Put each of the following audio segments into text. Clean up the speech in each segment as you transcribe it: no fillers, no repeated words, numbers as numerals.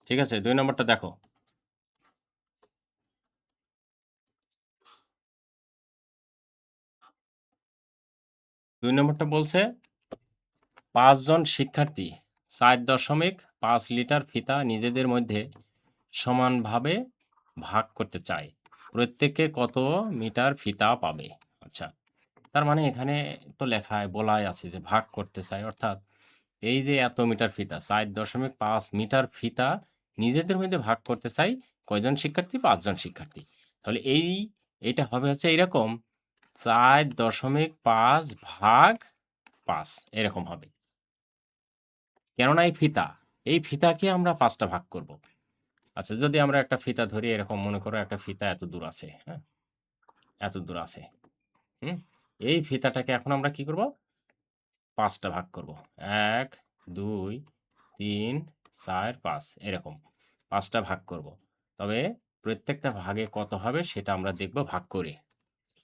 ঠিক আছে, 2 নম্বরটা দেখো। 2 নম্বরটা বলছে 5 জন শিক্ষার্থী 4.5 লিটার ফিতা নিজেদের মধ্যে সমানভাবে ভাগ করতে চায়। প্রত্যেকে কত মিটার ফিতা পাবে? আচ্ছা, তার মানে এখানে তো লেখায় বলাই আছে যে ভাগ করতে চায়। অর্থাৎ এই যে এত মিটার ফিতা 4.5 মিটার ফিতা নিজেদের মধ্যে ভাগ করতে চাই কয়জন শিক্ষার্থী? 5 জন শিক্ষার্থী। তাহলে এইটা হবে হচ্ছে এইরকম 4.5 ভাগ 5 এরকম হবে। কেননা এই ফিতাকে আমরা 5 টা ভাগ করব। আচ্ছা, যদি আমরা একটা ফিতা ধরি, এরকম মনে করো একটা ফিতা এত দূর আছে, হ্যাঁ? এত দূর আছে। হুম? এই ফিতাটাকে এখন আমরা কি করব? 5 টা ভাগ করব। 1, 2, 3, 4, 5 এরকম 5 টা ভাগ করব। তবে প্রত্যেকটা ভাগে কত হবে সেটা আমরা দেখব ভাগ করে।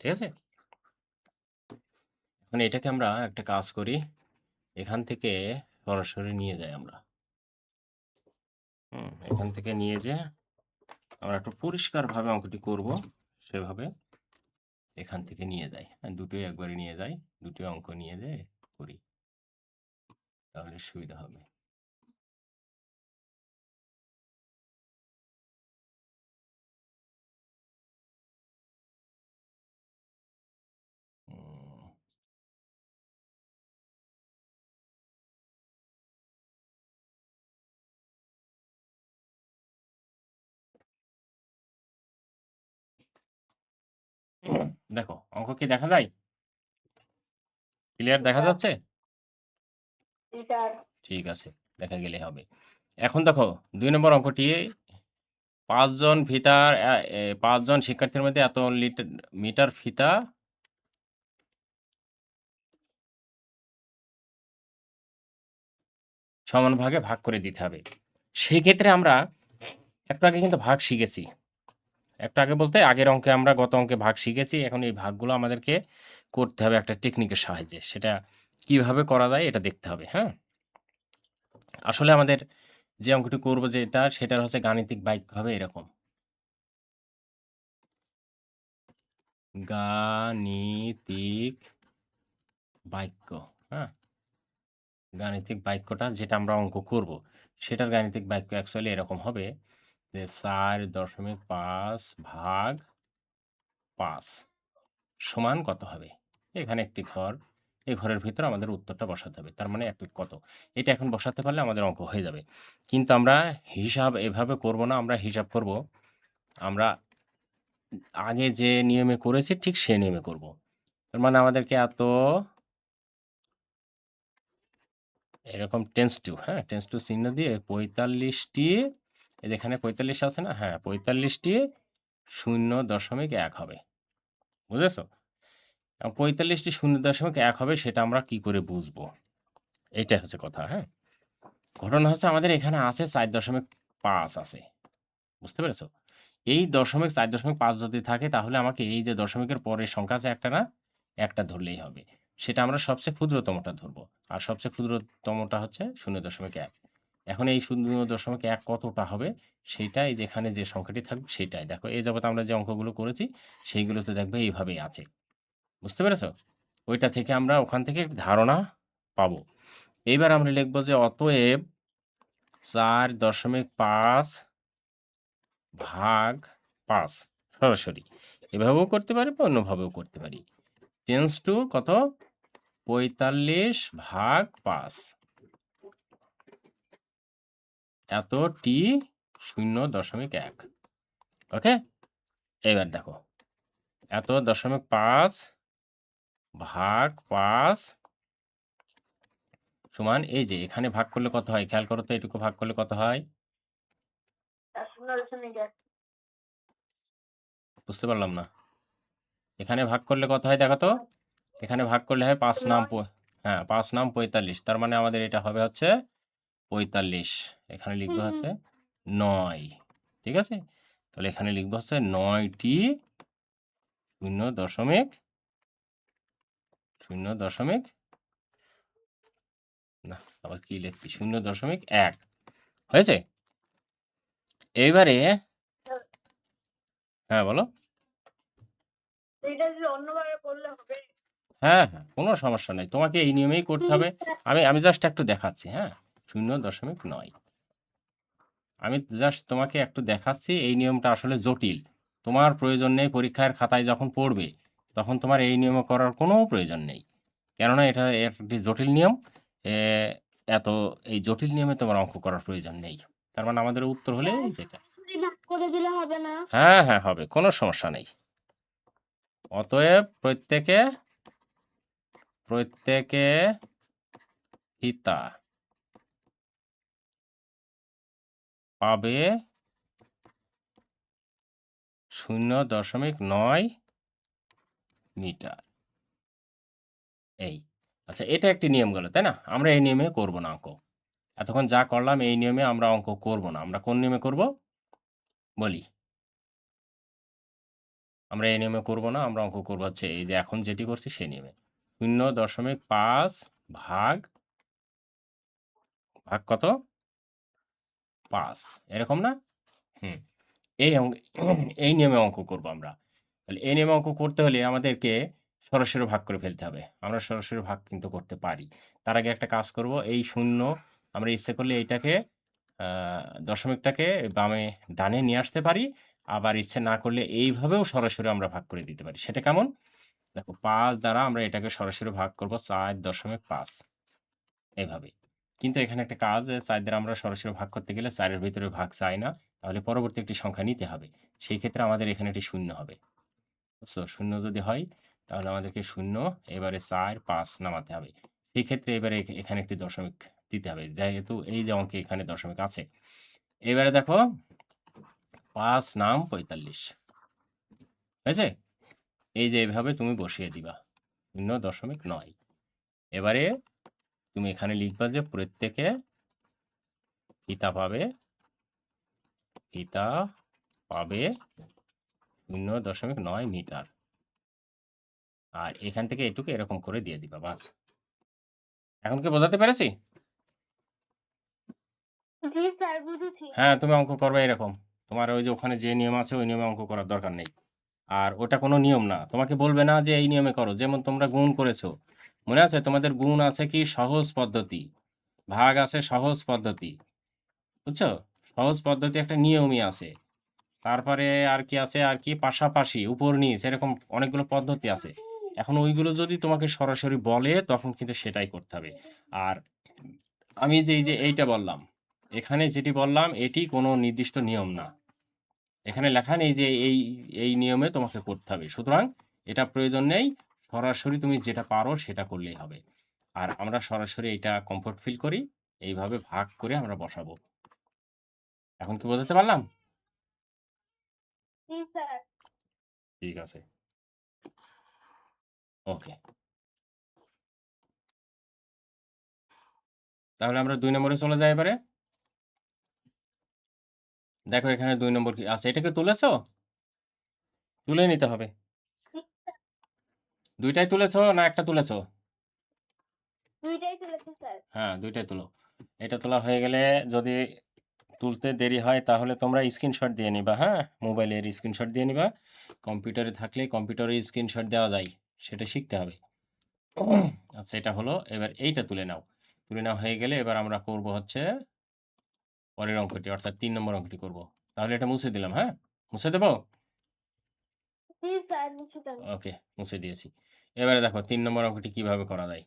ঠিক আছে? এখন এটাকে আমরা একটা কাজ করি। এখান থেকে সরাসরি নিয়ে যাই আমরা। এখান থেকে নিয়ে যেয়ে আমরা একটু পরিষ্কারভাবে অঙ্কটি করব। সেভাবে এখান থেকে নিয়ে যাই। হ্যাঁ, দুটোই একবারে নিয়ে যাই। দুটোই অঙ্ক নিয়ে যেয়ে করি। তাহলে সুবিধা হবে। উম, দেখো, অঙ্ক কি দেখা যায়? ক্লিয়ার দেখা যাচ্ছে? ঠিক আছে, দেখা গেলেই হবে। এখন দেখো 2 নম্বর অঙ্কটি 5 জন ফিতার 5 জন শিক্ষার্থীর মধ্যে এত মিটার ফিতা সমান ভাগে ভাগ করে দিতে হবে। সেক্ষেত্রে আমরা একটু আগে কিন্তু ভাগ শিখেছি। একটু আগে বলতে আগের অঙ্কে আমরা গত অঙ্কে ভাগ শিখেছি। এখন এই ভাগগুলো আমাদেরকে করতে হবে একটা টেকনিকের সাহায্যে। সেটা কিভাবে করা যায় এটা দেখতে হবে, হ্যাঁ? আসলে আমাদের যে অঙ্কটি করব সেটার হচ্ছে গাণিতিক বাক্য হবে এরকম। গাণিতিক বাক্য, হ্যাঁ? গাণিতিক বাক্যটা যেটা আমরা অঙ্ক করব, সেটার গাণিতিক বাক্য অ্যাকচুয়ালি এরকম হবে যে 4.5 ভাগ 5 সমান কত হবে? এখানে একটি ঘর। এই ঘরের ভিতরে আমাদের উত্তরটা বসাতে হবে। তার মানে কত? এটা এখন বসাতে পারলে আমাদের অঙ্ক হয়ে যাবে। কিন্তু আমরা হিসাব এভাবে করব না, আমরা হিসাব করব আমরা আগে যে নিয়মে করেছি ঠিক সে নিয়মে করব। তার মানে আমাদেরকে এরকম টেন্স টু, হ্যাঁ? টেন্স টু চিহ্ন দিয়ে ৪৫ টি, এই যে এখানে ৪৫ আছে না? হ্যাঁ, ৪৫ টি ০.১ হবে। বুঝেছ? ৪৫ টি ০.১ হবে সেটা আমরা কি করে বুঝবো? এইটাই হচ্ছে কথা, হ্যাঁ? ঘটনা হচ্ছে আমাদের এখানে আছে ৪.৫ আছে। বুঝতে পেরেছ? এই ৪.৫ যদি থাকে তাহলে আমাকে এই যে দশমিকের পরের সংখ্যা আছে একটা না? একটা ধরলেই হবে। সেটা আমরা সবচেয়ে ক্ষুদ্রতমটা ধরব। আর সবচেয়ে ক্ষুদ্রতমটা হচ্ছে ০.১। এখন এই ০.১ কতটা হবে? সেইটা এই যে এখানে যে সংখ্যাটি থাকবে সেটাই। দেখো এই যাবৎ আমরা যে অঙ্কগুলো করেছি সেইগুলোতে দেখবে এইভাবেই আছে। বুঝতে পেরেছ? ওইটা থেকে আমরা ওখান থেকে একটা ধারণা পাবো। এইবার আমরা লিখব যে অতএব ৪.৫ ভাগ ৫ সরাসরি। এভাবেও করতে পারি বা অন্যভাবেও করতে পারি। টেন্স টু কত? ৪৫ ভাগ ৫ এত টি ০.১। ওকে? এবার দেখো এত ০.৫ ভাগ ৫ সমান এই যে এখানে ভাগ করলে কত হয়? খেয়াল করো তো এটুকু ভাগ করলে কত হয়? বুঝতে পারলাম না। এখানে ভাগ করলে কত হয় দেখো তো? এখানে ভাগ করলে হয় ৫ নাম হ্যাঁ, ৫ নাম ৪৫। তার মানে আমাদের এটা হবে হচ্ছে ৪৫। এখানে লিখবো হচ্ছে ৯। ঠিক আছে? তাহলে এখানে লিখবো হচ্ছে ৯ টি ০.০ না, আবার কি লিখছি? ০.১ হয়েছে? এইবারে হ্যাঁ, বলো। এটা যদি অন্যভাবে করলে হবে? হ্যাঁ, হ্যাঁ, কোনো সমস্যা নাই। তোমাকে এই নিয়মেই করতে হবে। আমি জাস্ট একটু দেখাচ্ছি, হ্যাঁ? 0.9 আমি জাস্ট তোমাকে একটু দেখাচ্ছি এই নিয়মটা আসলে জটিল। তোমার প্রয়োজন নেই পরীক্ষার খাতায় যখন পড়বে, তখন তোমার এই নিয়মে করার কোনো প্রয়োজন নেই। কেননা এটা একটি জটিল নিয়ম। এ এত এই জটিল নিয়মে তোমার অঙ্ক করার প্রয়োজন নেই। তার মানে আমাদের উত্তর হলে এই যেটা। সরাসরি ভাগ করে দিলে হবে না? হ্যাঁ, হ্যাঁ, হবে। কোনো সমস্যা নেই। অতএব প্রত্যেকে পিতা পাবে 0.9 মিটার। এই। আচ্ছা, এটা একটি নিয়ম গেল, তাই না? আমরা এই নিয়মে করব না অঙ্ক। এতক্ষণ যা করলাম এই নিয়মে আমরা অঙ্ক করব না। আমরা কোন নিয়মে করব? বলি। আমরা এই নিয়মে করব না। আমরা অঙ্ক করব হচ্ছে এই যে এখন যেটি করছি সেই নিয়মে। 0.5 ভাগ কত? 5 এরকম না? হুম। এই নিয়মে অঙ্ক করব আমরা। তাহলে এই নিয়মে অঙ্ক করতে হলে আমাদেরকে সরাসরি ভাগ করে ফেলতে হবে। আমরা সরাসরি ভাগ কিন্তু করতে পারি। তার আগে একটা কাজ করব, এই 0 আমরা ইচ্ছে করলে এইটাকে আ দশমিকটাকে ডানে নিয়ে আসতে পারি। আবার ইচ্ছে না করলে এইভাবেও সরাসরি আমরা ভাগ করে দিতে পারি। সেটা কেমন? দেখো ৫ দ্বারা আমরা এটাকে সরাসরি ভাগ করব ৪.৫ এভাবে। কিন্তু এখানে একটা কাজ, ৪ দ্বারা আমরা সরাসরি ভাগ করতে গেলে ৪ এর ভিতরে ভাগ চাই না। তাহলে পরবর্তী একটি সংখ্যা নিতে হবে। সেই ক্ষেত্রে আমাদের এখানে একটি ০ হবে। বুঝছো? ০ যদি হয় তাহলে আমাদেরকে ০ এবারে ৪, ৫ নামাতে হবে। সেই ক্ষেত্রে এবারে এখানে একটি দশমিক দিতে হবে। যেহেতু এই যে অঙ্কে এখানে দশমিক আছে। এবারে দেখো ৫ নাম ৪৫। হয়েছে? এই যে এভাবে তুমি বসিয়ে দিবা। 0.9 এবারে তুমি এখানে লিখবা যে প্রত্যেকে পিতা পাবে 0.9 মিটার। আর এখান থেকে এটুকু এরকম করে দিয়ে দিবা, বাস। এখন কি বোঝাতে পেরেছি? জি স্যার, বুঝেছি। হ্যাঁ, তুমি অঙ্ক করবা এরকম। তোমার ওই যে ওখানে যে নিয়ম আছে ওই নিয়মে অঙ্ক করার দরকার নেই। আর ওটা কোনো নিয়ম না। তোমাকে বলবে না যে এই নিয়মে করো। যেমন তোমরা গুণ করেছো। মনে আছে তোমাদের গুণ আছে কি সহজ পদ্ধতি, ভাগ আছে সহজ পদ্ধতি। বুঝছো? সহজ পদ্ধতি একটা নিয়মই আছে। তারপরে আর কি আছে? আর কি পাশাপাশি, উপর নিচ এরকম অনেকগুলো পদ্ধতি আছে। এখন ওইগুলো যদি তোমাকে সরাসরি বলে তখন কিন্তু সেটাই করতে হবে। আর আমি যে এই যে এইটা বললাম, এখানে যেটি বললাম এটি কোনো নির্দিষ্ট নিয়ম না। এখানে লেখা নেই যে এই নিয়মে তোমাকে করতে হবে। সুতরাং এটা প্রয়োজন নেই। সরাসরি তুমি যেটা পারো সেটা করলেই হবে। আর আমরা সরাসরি এটা কমফোর্ট ফিল করি। এইভাবে ভাগ করে আমরা বসাবো। এখন কি বোঝাতে পারলাম? জি স্যার। ঠিক আছে। ওকে। তাহলে আমরা ২ নম্বরে চলে যাই এবারে। দেখো এখানে ২ নম্বর কি আচ্ছা, এটা কি তুলেছো? তুলে নিতে হবে। ২ টাই তুলেছো না একটা তুলেছো? ২ টাই তুলেছি স্যার। হ্যাঁ, ২ টাই তুলো। এটা তোলা হয়ে গেলে যদি তুলতে দেরি হয় তাহলে তোমরা স্ক্রিনশট দিয়ে নিবা, হ্যাঁ? মোবাইলের স্ক্রিনশট দিয়ে নিবা। কম্পিউটারে থাকলে কম্পিউটারে স্ক্রিনশট দেওয়া যায়। সেটা শিখতে হবে। আচ্ছা, এটা হলো। এবার এইটা তুলে নাও। তুলে নেওয়া হয়ে গেলে এবার আমরা করব হচ্ছে পরের অঙ্কটি, অর্থাৎ ৩ নম্বর অঙ্কটি করব। তাহলে এটা মুছে দিলাম, হ্যাঁ? মুছে দেব? জি স্যার, মুছে দেন। ওকে, মুছে দিয়েছি। এবারে দেখো ৩ নম্বর অঙ্কটি কিভাবে করা যায়।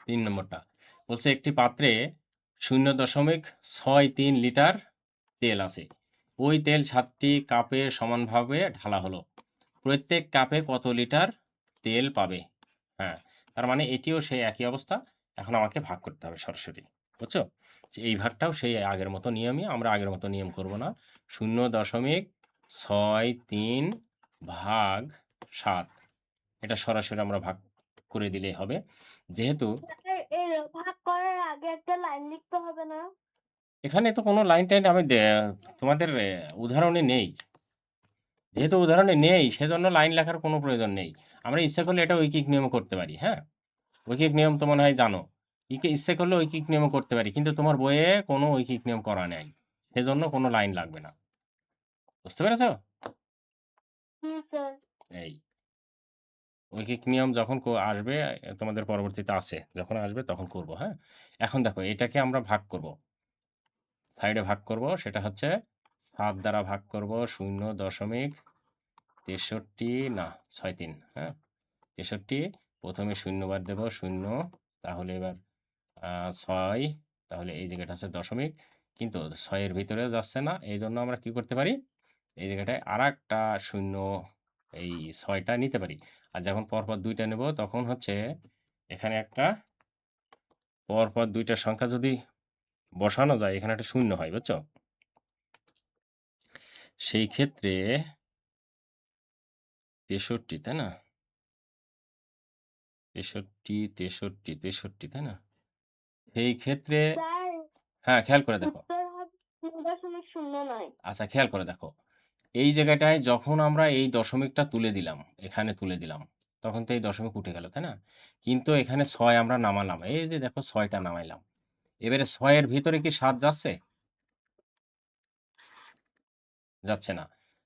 ৩ নম্বরটা বলছে একটি পাত্রে 0.63 লিটার তেল আছে। ওই তেল ৭টি কাপে সমানভাবে ঢালা হলো। প্রত্যেক কাপে কত লিটার তেল পাবে? হ্যাঁ, তার মানে এটিও সেই একই অবস্থা। এখন আমাকে ভাগ করতে হবে সরাসরি। বুঝছো? যে এই ভাগটাও সেই আগের মতো নিয়মই। আমরা আগের মতো নিয়ম করব না। 0.63 ভাগ ৭ এটা সরাসরি আমরা ভাগ করে দিলেই হবে। যেহেতু স্যার, এর ভাগ করার আগে একটা লাইন লিখতে হবে না? এখানে তো কোনো লাইন-টাইন আমি তোমাদের উদাহরণে নেই। যেহেতু উদাহরণে নেই সেজন্য লাইন লেখার কোনো প্রয়োজন নেই। আমরা ইচ্ছা করলে এটা ঐকিক নিয়মও করতে পারি, হ্যাঁ? ঐকিক নিয়ম তো মনে হয় জানো। ইচ্ছে করলে ঐকিক নিয়মও করতে পারি। কিন্তু তোমার বইয়ে কোনো ঐকিক নিয়ম করা নেই। সেজন্য কোনো লাইন লাগবে না। বুঝতে পেরেছ? হুম, স্যার। এই। ঐকিক নিয়ম যখন আসবে তোমাদের পরবর্তীতে আছে। যখন আসবে তখন করব, হ্যাঁ? এখন দেখো এটাকে আমরা ভাগ করব। সাইডে ভাগ করব সেটা হচ্ছে ৭ দ্বারা ভাগ করব ০.৬৩ না ৬৩, হ্যাঁ? ৬৩ প্রথমে ০ বার দেব ০ তাহলে এবার ৬ তাহলে এই জায়গাটা হচ্ছে দশমিক। কিন্তু ৬ এর ভিতরেও যাচ্ছে না। এইজন্য আমরা কি করতে পারি? এই জায়গাটায় আরেকটা ০ এই ৬ টা নিতে পারি। আর যখন পরপর ২ টা নেব তখন হচ্ছে এখানে একটা পরপর ২ টা সংখ্যা যদি বসানো যায় এখানে একটা ০ হয়, বুঝছো? সেই ক্ষেত্রে ৬৩, তাই না? ৬৩, তাই না? সেই ক্ষেত্রে স্যার, হ্যাঁ, খেয়াল করে দেখো। উত্তর হবে 0.09। আচ্ছা খেয়াল করে দেখো। এই জায়গাটায় যখন আমরা এই দশমিকটা তুলে দিলাম, এখানে তুলে দিলাম, তখন তো এই দশমিক উঠে গেল, তাই না? কিন্তু এখানে ৬ আমরা নামালাম। এই যে দেখো ৬ টা নামাইলাম। এবারে ৬ এর ভিতরে কি ৭ যাচ্ছে? যাচ্ছে না।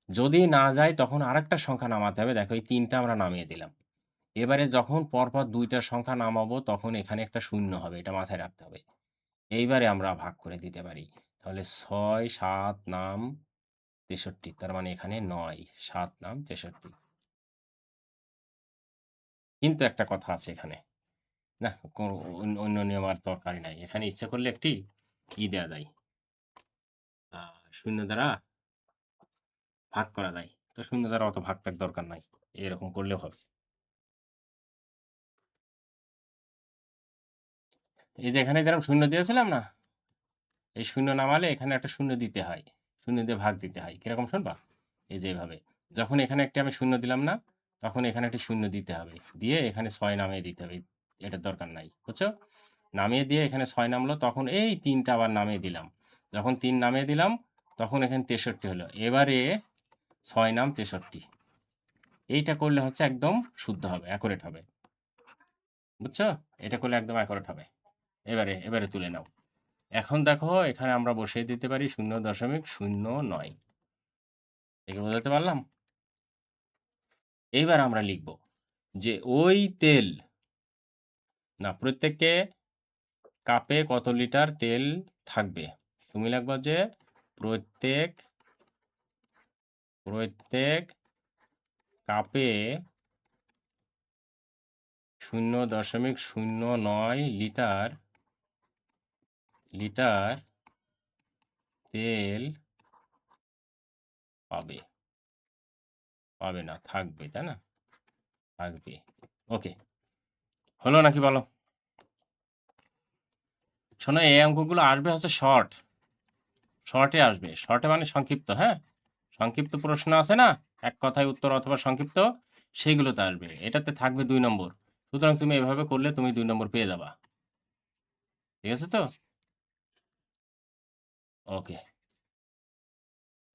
যদি না যায় তখন আরেকটা সংখ্যা নামাতে হবে। দেখো এই ৩ টা আমরা নামিয়ে দিলাম। এবারে যখন পরপর ২ টা সংখ্যা নামাবো তখন এখানে একটা ০ হবে। এটা মাথায় রাখতে হবে। এইবারে আমরা ভাগ করে দিতে পারি। তাহলে ৬, ৭ নাম ৬৩। তার মানে এখানে ৯, ৭ নাম ৬৩। কিন্তু একটা কথা আছে এখানে। না, অন্য নিয়ম আর দরকারই নাই। এখানে ইচ্ছা করলে একটি দেয়া যায়। ০ দ্বারা ভাগ করা যায়। তো ০ দ্বারা অত ভাগ-টাগ দরকার নাই। এরকম করলেও হবে। এই যে এখানে যেরকম ০ দিয়েছিলাম না? এই ০ নামালে এখানে একটা ০ দিতে হয়। ০ দিয়ে ভাগ দিতে হয়। কিরকম শুনবা? এই যে এভাবে। যখন এখানে একটি আমি ০ দিলাম না? তখন এখানে একটি ০ দিতে হবে। দিয়ে এখানে ৬ নামিয়ে দিতে হবে। এটার দরকার নাই। বুঝছো? নামিয়ে দিয়ে এখানে ৬ নামলো তখন এই ৩ টা আবার নামিয়ে দিলাম। যখন ৩ নামিয়ে দিলাম তখন এখানে ৬৩ হলো। এবারে ৬ নাম ৬৩। এইটা করলে হচ্ছে একদম শুদ্ধ হবে, অ্যাকুরেট হবে। বুঝছো? এটা করলে একদম অ্যাকুরেট হবে। এবারে তুলে নাও। এখন দেখো এখানে আমরা বসিয়ে দিতে পারি ০.০৯। একে বোঝাতে পারলাম? এইবার আমরা লিখব যে ওই তেল না প্রত্যেককে কাপে কত লিটার তেল থাকবে? তুমি লিখবা যে প্রত্যেক কাপে ০.০৯ লিটার তেল পাবে। পাবে না, থাকবে, তাই না? থাকবে। ওকে। হলো নাকি বলো? শোনো এই অঙ্কগুলো আসবে হচ্ছে শর্টে আসবে। শর্টে মানে সংক্ষিপ্ত, হ্যাঁ? সংক্ষিপ্ত প্রশ্ন আছে না? এক কথায় উত্তর অথবা সংক্ষিপ্ত, সেইগুলোতে আসবে। এটাতে থাকবে ২ নম্বর। সুতরাং তুমি এভাবে করলে তুমি ২ নম্বর পেয়ে যাবা। ঠিক আছে তো? ওকে।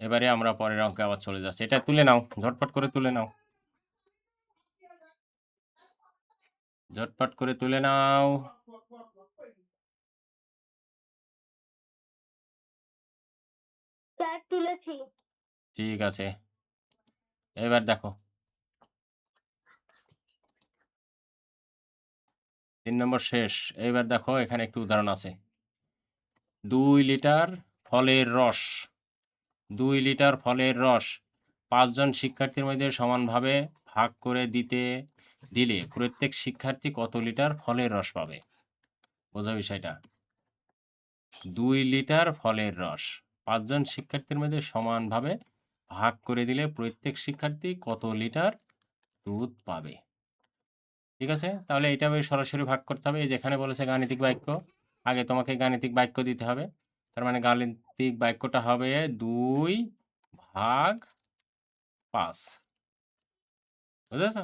এবারে আমরা পরের অঙ্কে আবার চলে যাচ্ছি। এটা তুলে নাও। ঝটপট করে তুলে নাও। ঝটপট করে তুলে নাও। স্যার, তুলেছি। ঠিক আছে। এবার দেখো। ৩ নম্বর শেষ। এইবার দেখো এখানে একটি উদাহরণ আছে। ২ লিটার ফলের রস ২ লিটার ফলের রস ৫ জন শিক্ষার্থীর মধ্যে সমানভাবে ভাগ করে দিলে প্রত্যেক শিক্ষার্থী কত লিটার ফলের রস পাবে? বোঝো বিষয়টা? ২ লিটার ফলের রস ৫ জন শিক্ষার্থীর মধ্যে সমানভাবে ভাগ করে দিলে প্রত্যেক শিক্ষার্থী কত লিটার দুধ পাবে? ঠিক আছে? তাহলে এটা সরাসরি ভাগ করতে হবে। এই যেখানে বলেছে গাণিতিক বাক্য, আগে তোমাকে গাণিতিক বাক্য দিতে হবে। তার মানে গাণিতিক বাক্যটা হবে ২ ভাগ ৫। বুঝেছ?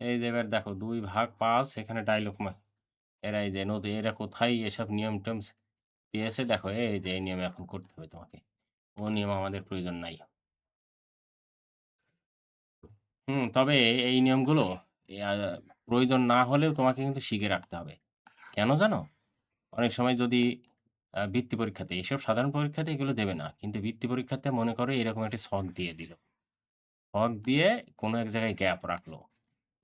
এই যে এবার দেখো ২ ভাগ ৫ এখানে ডায়লগ এরা এই যে এরা কোথায় এসব নিয়ম-টিয়ম পেয়েছে দেখো এই যে এই নিয়মে এখন করতে হবে তোমাকে। ও নিয়ম আমাদের প্রয়োজন নাই। তবে এই নিয়মগুলো এ আ প্রয়োজন না হলেও তোমাকে কিন্তু শিখে রাখতে হবে। কেন জানো? অনেক সময় যদি বৃত্তি পরীক্ষাতে, এসব সাধারণ পরীক্ষাতে এগুলো দেবে না। কিন্তু বৃত্তি পরীক্ষাতে মনে করো এরকম একটা ছক দিয়ে দিল। ছক দিয়ে কোনো এক জায়গায় গ্যাপ রাখলো।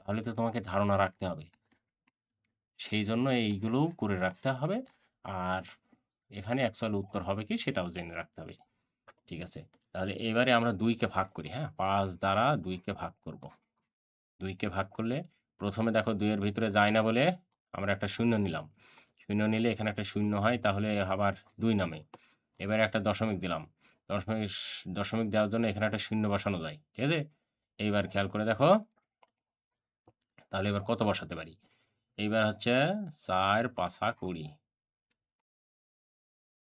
তাহলে তো তোমাকে ধারণা রাখতে হবে। সেইজন্য এইগুলোও করে রাখতে হবে। আর এখানে অ্যাকচুয়াল উত্তর হবে কি সেটাও জেনে রাখতে হবে। ঠিক আছে? তাহলে এবারে আমরা ২ কে ভাগ করি, হ্যাঁ? ৫ দ্বারা ২ কে ভাগ করব। ২ কে ভাগ করলে প্রথমে দেখো ২ এর ভিতরে যায় না বলে আমরা একটা শূন্য নিলাম। শূন্য নিলে এখানে একটা শূন্য হয়, তাহলে আবার ২ নামে। এবারে একটা দশমিক দিলাম। দশমিক দেওয়ার জন্য এখানে একটা শূন্য বসানো যায়। ঠিক আছে? এইবার খেয়াল করে দেখো। তাহলে এবার কত বসাতে পারি? এইবার হচ্ছে ৪ ৫ ২০।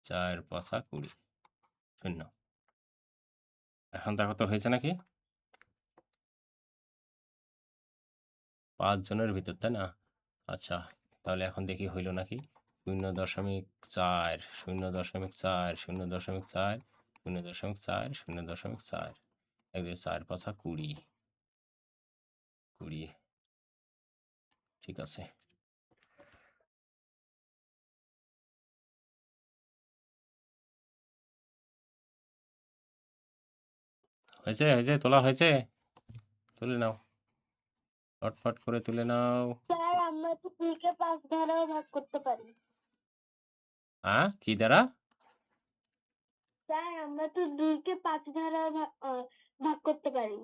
৪ ৫ ২০। শূন্য। এখন দেখো তো হয়েছে নাকি? ৫ জনের ভিতর, তাই না? আচ্ছা, তাহলে এখন দেখি হইল নাকি? ০.৪, ০.৪, ০.৪, ০.৪, ০.৪। ৪ ৫ ২০। ২০। ঠিক আছে। হয়েছে, হয়েছে, তোলা হয়েছে? তুলে নাও। ফটফট করে তুলে নাও। স্যার আমরা তো ২ কে ৫ দ্বারাও ভাগ করতে পারি। কি দ্বারা? স্যার আমরা তো ২ কে ৫ দ্বারাও ভাগ করতে পারি।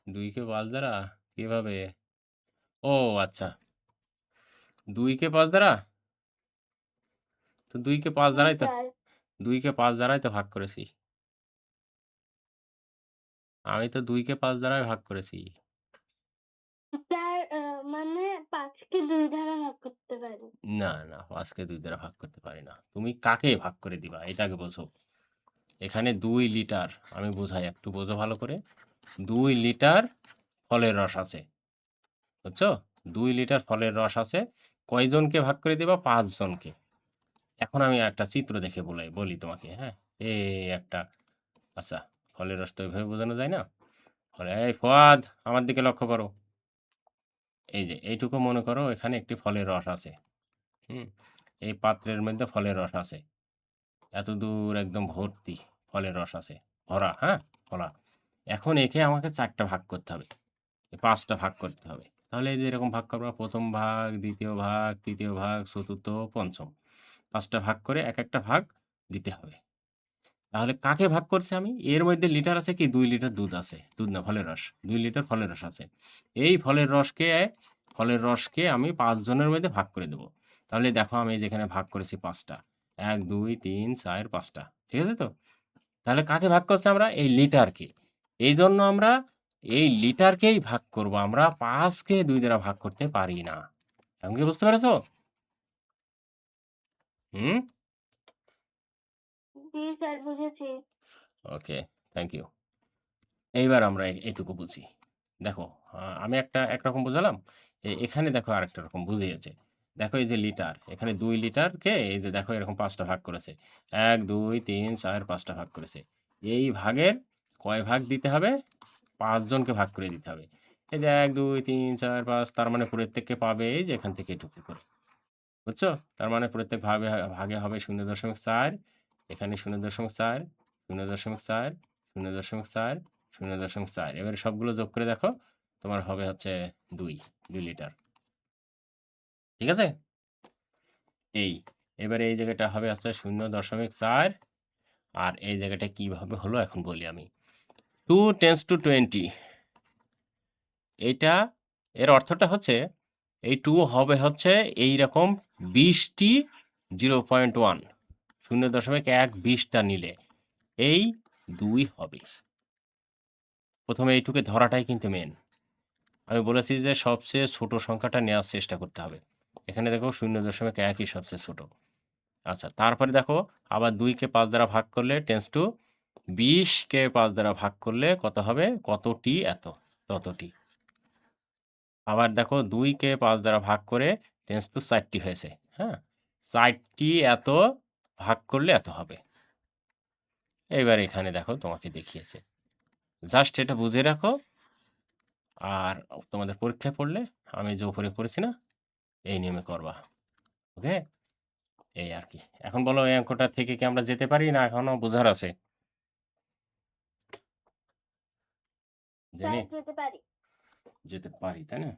২ কে ৫ দ্বারা? কিভাবে? ও আচ্ছা। ২ কে ৫ দ্বারা? তো ২ কে ৫ হ্যাঁ দ্বারাই তো স্যার। ২ কে ৫ দ্বারাই তো ভাগ করেছি। আমি তো ২ কে ৫ দ্বারাই ভাগ করেছি। স্যার মানে ৫ কে ২ দ্বারা ভাগ করতে পারি। না, না, ৫ কে ২ দ্বারা ভাগ করতে পারি না। তুমি কাকে ভাগ করে দিবা এটা আগে বোঝো। এখানে ২ লিটার, আমি বোঝাই একটু বোঝো ভালো করে। ২ লিটার ফলের রস আছে। বুঝছো? ২ লিটার ফলের রস আছে। কয়জনকে ভাগ করে দিবা? ৫ জনকে। এখন আমি একটা চিত্র দেখে বলি তোমাকে, হ্যাঁ? এই একটা, আচ্ছা, ফলের রস তো এভাবে বোঝানো যায় না? এই ফুয়াদ, আমার দিকে লক্ষ্য করো। এই যে এইটুকু মনে করো এখানে একটি ফলের রস আছে। হুম? এই পাত্রের মধ্যে ফলের রস আছে। এতদূর একদম ভর্তি ফলের রস আছে। ভরা, হ্যাঁ? ভরা। এখন একে আমাকে ৪ টা ভাগ করতে হবে। ৫ টা ভাগ করতে হবে। তাহলে এই যে এরকম ভাগ করবা, ১ম ভাগ, ২য় ভাগ, ৩য় ভাগ, ৪র্থ, ৫ম। ৫ টা ভাগ করে একেকটা ভাগ দিতে হবে। তাহলে কাকে ভাগ করছি আমি? এর মধ্যে লিটার আছে কি? ২ লিটার দুধ আছে। দুধ না, ফলের রস। ২ লিটার ফলের রস আছে। এই ফলের রসকে আমি ৫ জনের মধ্যে ভাগ করে দেব। তাহলে দেখো আমি যেখানে ভাগ করেছি ৫ টা। ১, ২, ৩, ৪, ৫ টা। ঠিক আছে তো? তাহলে কাকে ভাগ করছি আমরা? এই লিটারকে। এইজন্য আমরা এই লিটারকেই ভাগ করব। আমরা ৫ কে ২ দ্বারা ভাগ করতে পারি না। এখন কি বুঝতে পেরেছ? হুম? জি স্যার বুঝেছি। ওকে, থ্যাংক ইউ। এইবার আমরা এটুকু বুঝি। দেখো, আমি একরকম বোঝালাম। এখানে দেখো আরেকটা রকম বুঝিয়েছে। দেখো এই যে লিটার, এখানে ২ লিটারকে এই যে দেখো এরকম ৫ টা ভাগ করেছে। ১, ২, ৩, ৪, ৫ টা ভাগ করেছে। এই ভাগের কয় ভাগ দিতে হবে? ৫ জনকে ভাগ করে দিতে হবে। এই যে ১, ২, ৩, ৪, ৫, তার মানে প্রত্যেককে পাবে এই যে এখান থেকে এটুকু করে। বুঝছো? তার মানে প্রত্যেক ভাগে হবে ০.৪, এখানে ০.৪, ০.৪, ০.৪, ০.৪। এবারে সবগুলো যোগ করে দেখো, তোমার হবে হচ্ছে ২ লিটার। ঠিক আছে? এই। এবারে এই জায়গাটা হবে হচ্ছে ০.৪, আর এই জায়গাটা কিভাবে হলো এখন বলি আমি। 2 টেন্ডস টু 20। এইটা, এর অর্থটা হচ্ছে এই 2 হবে হচ্ছে এইরকম ২০ টি 0.1, ০.১ ২০ টা নিলে এই ২ হবে। প্রথমে এইটুকে ধরাটাই কিন্তু মেন। আমি বলেছি যে সবচেয়ে ছোট সংখ্যাটা নেওয়ার চেষ্টা করতে হবে। এখানে দেখো ০.১ই সবচেয়ে ছোট। আচ্ছা, তারপরে দেখো আবার ২ কে ৫ দ্বারা ভাগ করলে টেন্ডস টু ২০ কে ৫ দ্বারা ভাগ করলে কত হবে? কতটি এত, ততটি। আবার দেখো ২ কে ৫ দ্বারা ভাগ করে টেন্ডস টু ৪ টি হয়েছে, হ্যাঁ? ৪ টি এত ভাগ করলে এত হবে। এইবার এখানে দেখো তোমাকে দেখিয়েছে। জাস্ট এটা বুঝে রাখো, আর তোমাদের পরীক্ষায় পড়লে আমি যে উপরে করেছি না, এই নিয়মে করবা। ওকে? এই আরকি। এখন বলো এই অঙ্কটা থেকে কি আমরা যেতে পারি না এখনো বোঝার আছে? Sir jenny? যেতে পারি। যেতে পারি, তাই না?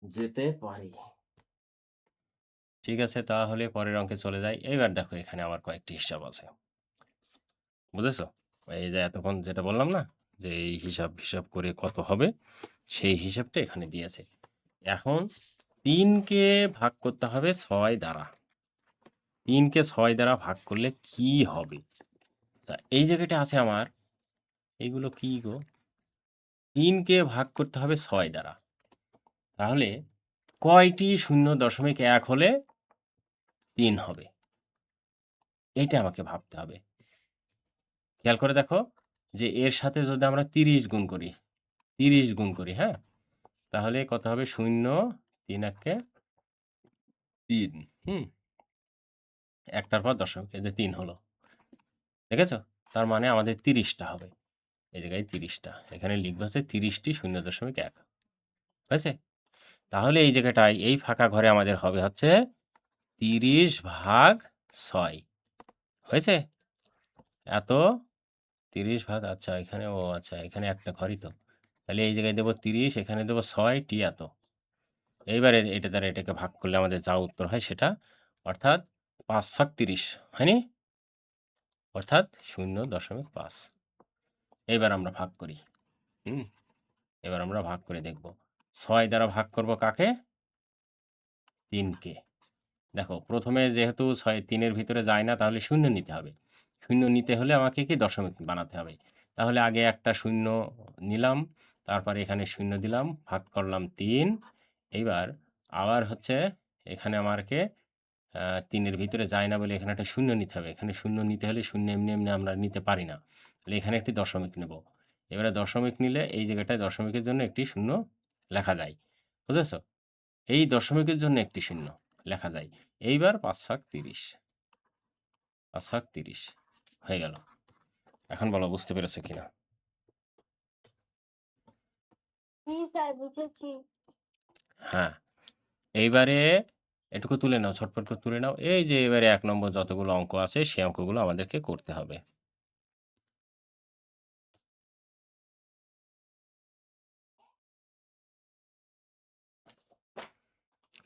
যেতে পারি। ঠিক আছে, তাহলে পরের অঙ্কে চলে যাই। এইবার দেখো এখানে আমার কয়েকটি হিসাব আছে। বুঝেছো? এই যে এতক্ষণ যেটা বললাম না? যে এই হিসাব করে কত হবে? সেই হিসাবটা এখানে দিয়েছে। এখন ৩ কে ভাগ করতে হবে ৬ দ্বারা। ৩ কে ৬ দ্বারা ভাগ করলে কি হবে? তা এই জায়গাটা আছে আমার, এগুলো কি গো? ৩ কে ভাগ করতে হবে ৬ দ্বারা। তাহলে কয়টি ০.১ হলে ৩ হবে? এইটা আমাকে ভাবতে হবে। খেয়াল করে দেখো যে এর সাথে যদি আমরা ৩০ গুণ করি, ৩০ গুণ করি, হ্যাঁ? তাহলে কত হবে? ০, ৩ একে ৩, হুম? একটার পর দশমিক, এই যে ৩ হলো। দেখেছো? তার মানে আমাদের ৩০ টা হবে। এই জায়গায় ৩০ টা। এখানে লিখবো হচ্ছে ৩০ টি ০.১। হয়েছে? তাহলে এই জায়গাটায় এই ফাঁকা ঘরে আমাদের হবে হচ্ছে ৩০/৬। হয়েছে? এত ৩০ আচ্ছা এখানে আচ্ছা এখানে একটা ঘরই তো। তাহলে এই জায়গায় দেবো ৩০, এখানে দেবো ৬ টি এত। এইবারে এটা দ্বারা এটাকে ভাগ করলে আমাদের যা উত্তর হয় সেটা, অর্থাৎ ৫ × ৩০ হয়নি? অর্থাৎ ০.৫। এইবার আমরা ভাগ করি। হুম? এবার আমরা ভাগ করে দেখব। ৬ দ্বারা ভাগ করব কাকে? ৩ কে। দেখো প্রথমে যেহেতু ৩ এর ভিতরে যায় না তাহলে ০ নিতে হবে। ০ নিতে হলে আমাকে কি দশমিক বানাতে হবে। তাহলে আগে একটা ০ নিলাম, তারপরে এখানে ০ দিলাম, ভাগ করলাম ৩। এইবার আবার হচ্ছে এখানে আমাকে ৩ এর ভিতরে যায় না বলে এখানে একটা ০ নিতে হবে। এখানে ০ নিতে হলে ০ এমনি আমরা নিতে পারি না। তাহলে এখানে একটি দশমিক নেব। এবারে দশমিক নিলে এই জায়গাটায় দশমিকের জন্য একটি ০ লেখা যায়। বুঝেছ? এই দশমিকের জন্য একটি ০ লেখা যায়। এইবার ৫ × ৩০। ৫ × ৩০ হয়ে গেল। এখন বলো বুঝতে পেরেছো কিনা? জি স্যার বুঝেছি। হ্যাঁ। এইবারে এটুকু তুলে নাও, ঝটপট করে তুলে নাও। এই যে এবারে ১ নম্বর যতগুলো অঙ্ক আছে সেই অঙ্কগুলো আমাদেরকে করতে হবে।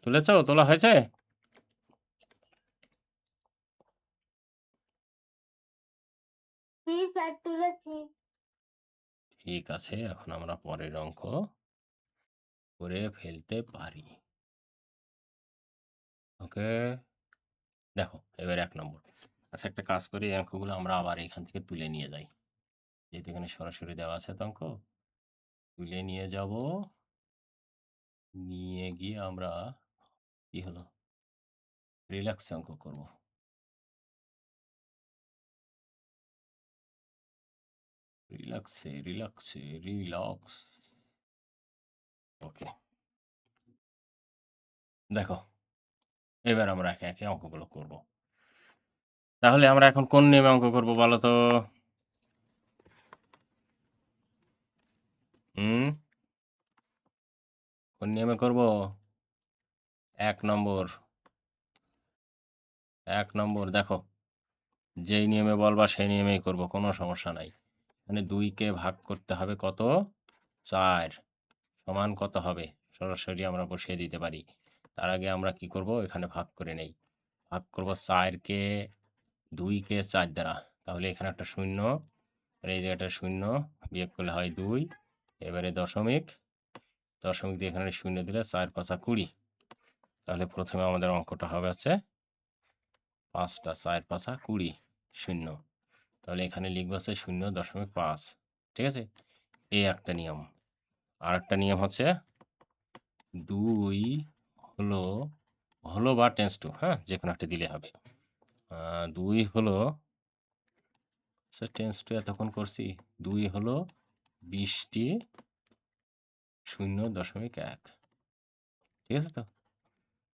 তুলেছ? তোলা হয়েছে? জি স্যার তুলেছি। ঠিক আছে, এখন আমরা পরের অঙ্ক করে ফেলতে পারি। ওকে? দেখো এবার ১ নম্বর। আচ্ছা একটা কাজ করি, এই অঙ্কগুলো আমরা আবার এখান থেকে তুলে নিয়ে যাই। যেহেতু এখানে সরাসরি দেওয়া আছে তো অঙ্ক, তুলে নিয়ে যাব। নিয়ে গিয়ে আমরা কি হলো? রিল্যাক্সে অঙ্ক করব। রিল্যাক্স। ওকে। দেখো, এবার আমরা একে, একে অঙ্কগুলো করব। তাহলে আমরা এখন কোন নিয়মে অঙ্ক করব বলো তো? হুম? কোন নিয়মে করব? ১ নম্বর। ১ নম্বর দেখো, যেই নিয়মে বলবা সেই নিয়মেই করব, কোনো সমস্যা নাই। এখানে ২ কে ভাগ করতে হবে কত? ৪ সমান কত হবে? সরাসরি আমরা বসিয়ে দিতে পারি। তার আগে আমরা কি করব? এখানে ভাগ করে নেই। ভাগ করব ৪ কে ২ কে ৪ দ্বারা। তাহলে এখানে একটা ০ আর এই জায়গাটা ০ বিয়োগ করলে হয় ২। এবারে দশমিক, দশমিক দিয়ে এখানে ০ দিলে ৪ × ৫ = ২০। তাহলে প্রথমে আমাদের অঙ্কটা হবে হচ্ছে ৫ টা ৪ × ৫ = ২০, ০। তাহলে এখানে লিখব হচ্ছে ০.৫। ঠিক আছে? এই একটা নিয়ম। আরেকটা নিয়ম হচ্ছে ২ হলো, বা টেন্স টু, হ্যাঁ? যেকোনো একটা দিলে হবে। ২ হলো, আচ্ছা টেন্স টু এতক্ষণ করছি। ২ হলো ২০ টি ০.১। ঠিক আছে তো?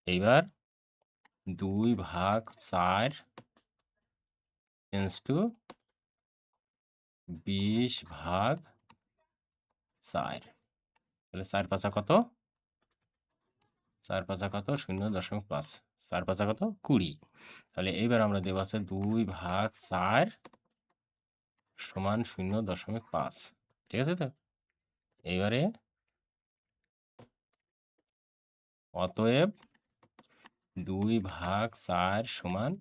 এইবার ২/৪ টেন্স টু ২০/৪। তাহলে ৪ × ৫ = কত? 4 5 কত? 0.5 4 5 কত? 20 তাহলে এইবার আমরা দেব আছে 2/4 সমান 0.5 ঠিক আছে তো? এইবারে অতএব 2/4 সমান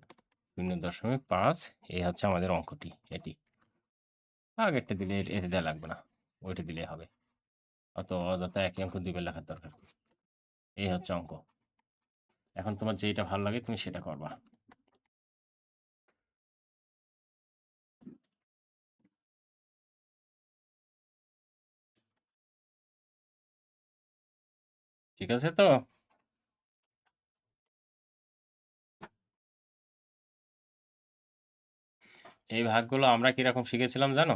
0.5 এই হচ্ছে আমাদের অঙ্কটি এটি। আগেরটা দিলে এটা দেয়া লাগবে না। ওইটা দিলেই হবে। অত অযথা একই অঙ্ক 2 বার লেখার দরকার কি? এই হচ্ছে অঙ্ক। এখন তোমার যেইটা ভালো লাগে তুমি সেটা করবা। ঠিক আছে তো? এই ভাগগুলো আমরা কিরকম শিখেছিলাম জানো?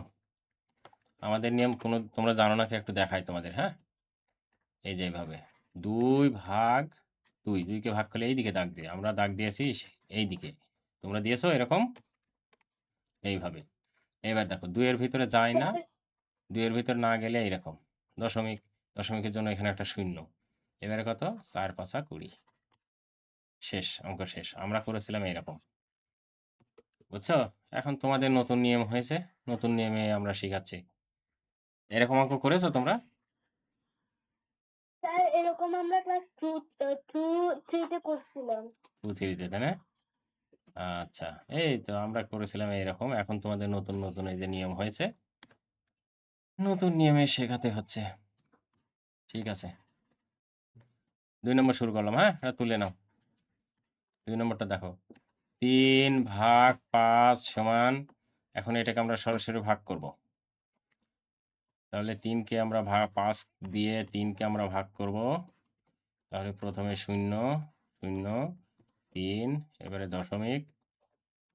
আমাদের নিয়ম তোমরা জানো নাকি একটু দেখাই তোমাদের, হ্যাঁ? এই যে এইভাবে 2/2 2 কে ভাগ করলে এইদিকে দাগ দিয়ে আমরা দাগ দিয়েছি এইদিকে। তোমরা দিয়েছো এরকম এইভাবে। এবার দেখো 2 এর ভিতরে যায় না, 2 এর ভিতরে না গেলে এইরকম। দশমিক, দশমিকের জন্য এখানে একটা শূন্য। এবারে কত? 4 5 20 শেষ, অঙ্ক শেষ। আমরা করেছিলাম এইরকম। বুঝছো? এখন তোমাদের নতুন নিয়ম হয়েছে, নতুন নিয়মে আমরা শিখাচ্ছি। এরকম অঙ্ক করেছো তোমরা? স্যার এরকম আমরা ক্লাস 2 তে করছিলাম। 2 3 তে, তাই না? আচ্ছা, এই তো আমরা করেছিলাম এইরকম। এখন তোমাদের নতুন, নতুন এই যে নিয়ম হয়েছে। নতুন নিয়মে শেখাতে হচ্ছে। ঠিক আছে। 2 নম্বর শুরু করলাম, হ্যাঁ? এটা তুলে নাও। 2 নম্বরটা দেখো। 3/5 সমান এখন এটাকে আমরা সরাসরি ভাগ করব। তাহলে 3 কে আমরা 5 দিয়ে 3 কে আমরা ভাগ করব। তাহলে প্রথমে 0 0 3 এবারে দশমিক।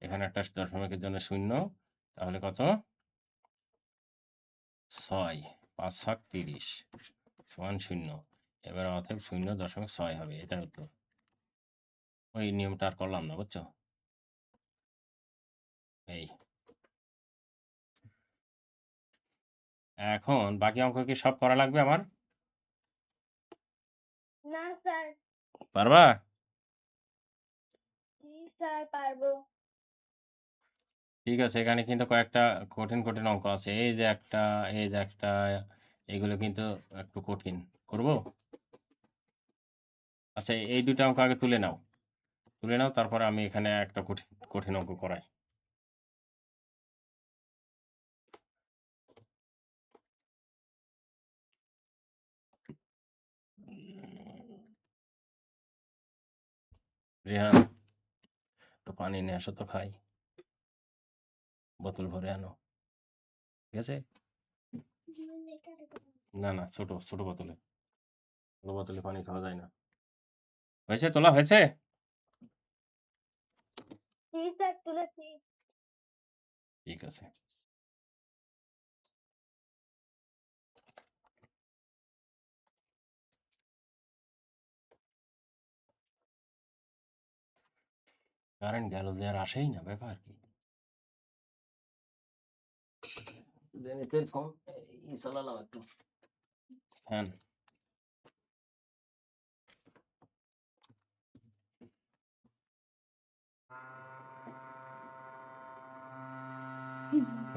এখানে একটা দশমিকের জন্য 0 তাহলে কত? 6 5 7 30 সমান 0 এবার অতএব 0.6 হবে এটার উত্তর। ওই নিয়মটা আর করলাম না, বুঝছো? এই এখন বাকি অঙ্ক কি সব করা লাগবে আমার? না স্যার। পারবা? জি স্যার পারবো। ঠিক আছে, এখানে কিন্তু কয়েকটা কঠিন কঠিন অঙ্ক আছে। এই যে একটা, এই যে একটা, এগুলো কিন্তু একটু কঠিন। করব? আচ্ছা, এই 2টা অঙ্ক আগে তুলে নাও। তুলে নাও, তারপরে আমি এখানে একটা কঠিন কঠিন অঙ্ক করাই। রেহান, একটু পানি নিয়ে আসো তো, খাই। বোতল ভরে আনো। ঠিক আছে? না না, ছোট ছোট বোতলে। ছোট বোতলে পানি খাওয়া যায় না। হয়েছে? তোলা হয়েছে? জি স্যার তুলেছি। ঠিক আছে। কারেন্ট গেল যে আর আসেই না, ব্যাপার কি? জেনিতের ফোন চালালাম একটু। ফ্যান।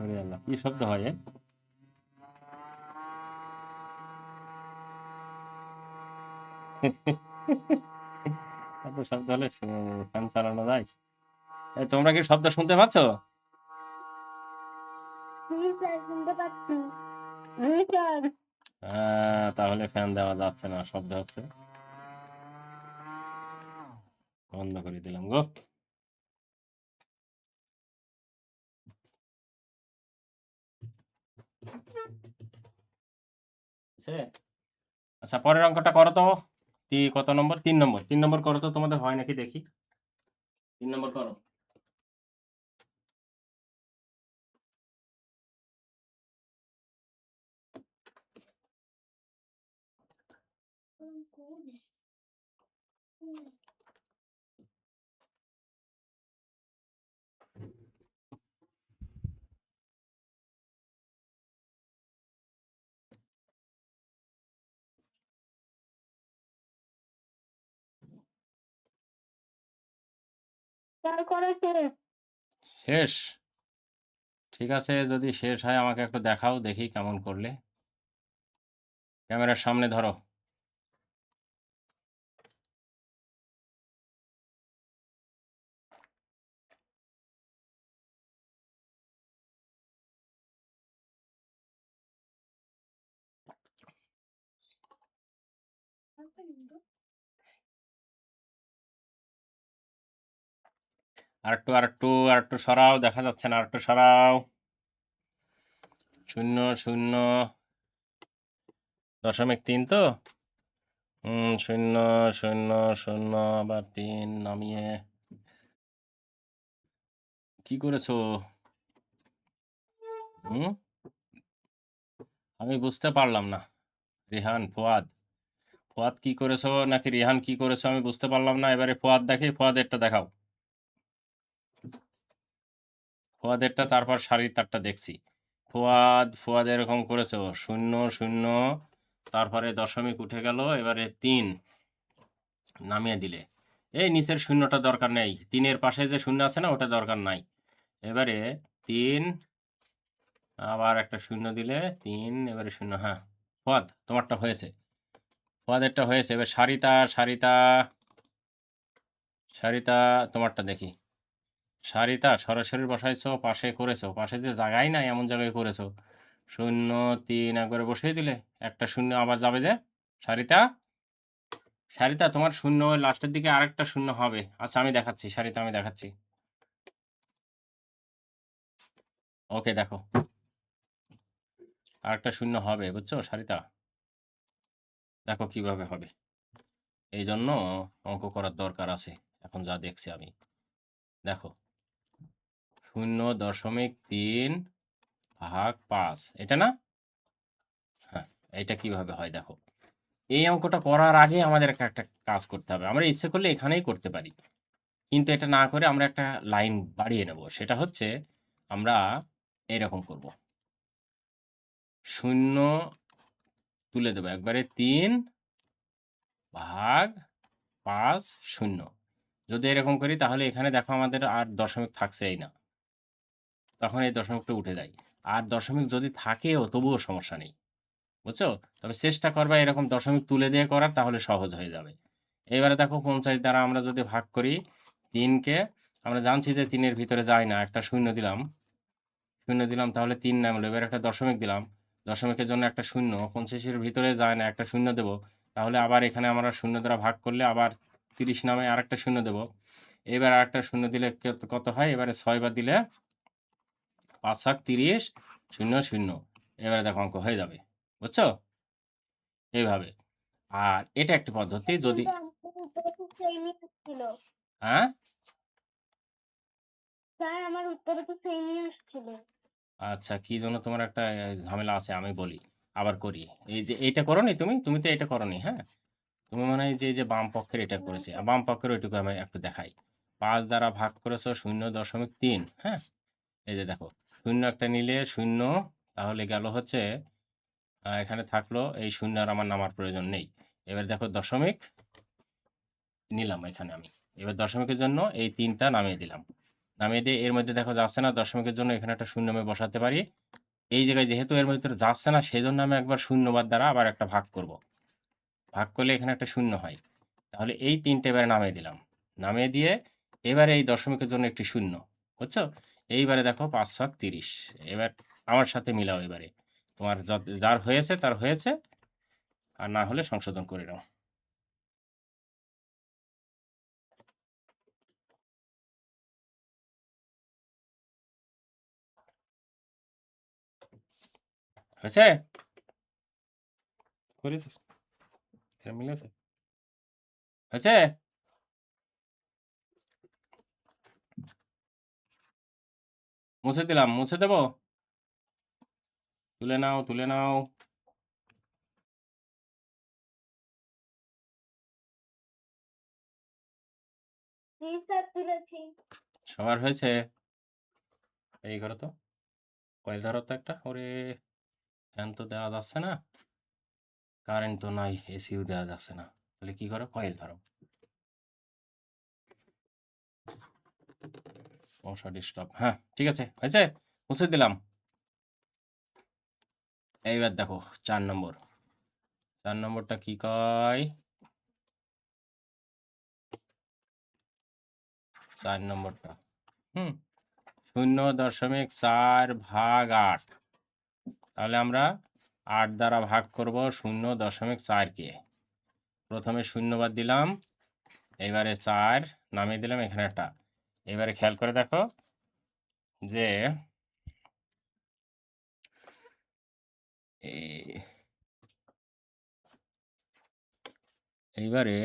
ওরে আল্লাহ, কি শব্দ হয়? এত শব্দ হলে ফ্যান চালানো যায়? তোমরা কি শব্দ শুনতে পাচ্ছ? জি স্যার শুনতে পাচ্ছি। জি স্যার। তাহলে ফ্যান দেওয়া যাচ্ছে না, শব্দ হচ্ছে। বন্ধ করে দিলাম গো। আচ্ছা, পরের অঙ্কটা করো তো। কত নম্বর? 3 নম্বর। 3 নম্বর করো তো, তোমাদের হয় নাকি দেখি। 3 নম্বর করো। তার করা শেষ। শেষ? ঠিক আছে, যদি শেষ হয় আমাকে একটু দেখাও দেখি কেমন করলে। ক্যামেরার সামনে ধরো। আরেকটু সরাও, দেখা যাচ্ছে না, আরেকটু সরাও। 0.0.3 তো? 0.0.0 আবার 3 নামিয়ে কি করেছো? হুম? আমি বুঝতে পারলাম না। রিহান, ফুয়াদ কি করেছো নাকি রিহান কি করেছো আমি বুঝতে পারলাম না। এবারে ফুয়াদ দেখি, ফুয়াদেরটা দেখাও। ফুয়াদেরটা, তারপর শাড়ির তারটা দেখছি। ফুয়াদ এরকম করেছো 0.0, তারপরে দশমিক উঠে গেল, এবারে 3 নামিয়ে দিলে। এই নিচের শূন্যটা দরকার নেই, 3-এর পাশে যে শূন্য আছে না ওটা দরকার নাই। এবারে 3 আবার একটা শূন্য দিলে 3, এবারে শূন্য। হ্যাঁ ফুয়াদ তোমারটা হয়েছে, ফুয়াদেরটা হয়েছে। এবার সারিতা তোমারটা দেখি। সারিতা সরাসরি বসাইছো, পাশে করেছো, পাশে যে জায়গায় নাই এমন জায়গায় করেছো। 0.3 একবারে বসিয়ে দিলে, একটা শূন্য আবার যাবে যে। সারিতা তোমার শূন্য ওই লাস্টের দিকে আরেকটা শূন্য হবে। আচ্ছা আমি দেখাচ্ছি সারিতা, আমি দেখাচ্ছি। ওকে দেখো, আরেকটা শূন্য হবে বুঝছো সারিতা, দেখো কিভাবে হবে। এই জন্য অঙ্ক করার দরকার আছে এখন যা দেখছি আমি। দেখো 0.3 ভাগ 5, এটা না? হ্যাঁ, এটা কিভাবে হয় দেখো। এই অঙ্কটা করার আগে আমাদের একটা কাজ করতে হবে। আমরা ইচ্ছে করলে এখানেই করতে পারি, কিন্তু এটা না করে আমরা একটা লাইন বাড়িয়ে নেব। সেটা হচ্ছে আমরা এরকম করব, শূন্য তুলে দেবো একবারে 3 ভাগ 5 শূন্য। যদি এরকম করি তাহলে এখানে দেখো আমাদের আর দশমিক থাকছেই না, তখন এই দশমিকটা উঠে যায়। আর দশমিক যদি থাকেও তবুও সমস্যা নেই, বুঝছো? তবে চেষ্টা করবা এরকম দশমিক তুলে দিয়ে করার, তাহলে সহজ হয়ে যাবে। এবারে দেখো 50 দ্বারা আমরা যদি ভাগ করি 3কে, আমরা জানছি যে 3-এর ভিতরে যায় না, একটা শূন্য দিলাম তাহলে 3 নামলো। এবার একটা দশমিক দিলাম, দশমিকের জন্য একটা শূন্য, 25-এর ভিতরে যায় না, একটা শূন্য দেব। তাহলে আবার এখানে আমরা শূন্য দ্বারা ভাগ করলে আবার 30 নামে আরেকটা শূন্য দেব। এবার আরেকটা শূন্য দিলে কত হয়? এবারে 6 বার দিলে 5 7 30 0 0। এবারে দেখো অঙ্ক হয়ে যাবে, বুঝছো? এইভাবে। আর এটা একটা পদ্ধতি যদি। কিন্তু আমার উত্তরে তো সেমই আসছিল। হ্যাঁ? স্যার আমার উত্তরে তো সেমই আসছিল। আচ্ছা, কি জন্য তোমার একটা ঝামেলা আছে আমি বলি, আবার করি। এই যে এইটা করোনি তুমি? তুমি তো এটা করোনি, হ্যাঁ? তুমি মনে হয় যে এই যে বাম পক্ষের এটা করেছে। আর বাম পক্ষের ওইটুকু আমি একটু দেখাই। 5 দ্বারা ভাগ করেছো 0.3, হ্যাঁ? এই যে দেখো, 0 একটা নিলে 0, তাহলে গেল হচ্ছে এখানে থাকলো এই 0 আর আমার নামার প্রয়োজন নেই। এবার দেখো দশমিক নিলাম এখানে আমি। এবার দশমিকের জন্য এই 3টা নামিয়ে দিলাম। নামিয়ে দিয়ে এর মধ্যে দেখো যাচ্ছে না, দশমিকের জন্য এখানে একটা শূন্য আমি বসাতে পারি। এই জায়গায় যেহেতু এর ভিতরে যাচ্ছে না, সেজন্য আমি একবার শূন্যবাদ দ্বারা আবার একটা ভাগ করব। ভাগ করলে এখানে একটা শূন্য হয়। তাহলে এই 3টে এবারে নামিয়ে দিলাম। নামিয়ে দিয়ে এবারে এই দশমিকের জন্য একটি শূন্য, বুঝছো? এইবারে দেখো 5 ছক 30। এবার আমার সাথে মিলাও এবারে। তোমার যার হয়েছে তার হয়েছে, আর না হলে সংশোধন করে নাও। হয়েছে? করেছিস? এটা মিলেছে? হয়েছে? মুছে দিলাম, মুছে দেবো? তুলে নাও, তুলে নাও। জি স্যার তুলেছি। সবার হয়েছে? এই করো তো, কয়েল ধরো তো একটা। ওরে, ফ্যান তো দেওয়া যাচ্ছে না, কারেন্ট তো নাই, এসিও দেওয়া যাচ্ছে না, তাহলে কি করো? কয়েল ধরো। 65 স্টপ। হ্যাঁ, ঠিক আছে। হয়েছে? মুছে দিলাম। এইবার দেখো ৪ নম্বর। ৪ নম্বরটা কি কয়? ৪ নম্বরটা। হুম? ০.৪ ভাগ ৮। তাহলে আমরা ৮ দ্বারা ভাগ করব ০.৪ কে। প্রথমে ০ বাদ দিলাম। এবারে ৪ নামিয়ে দিলাম, এখানে একটা। এবারে খেয়াল করে দেখো যে এই এইবারে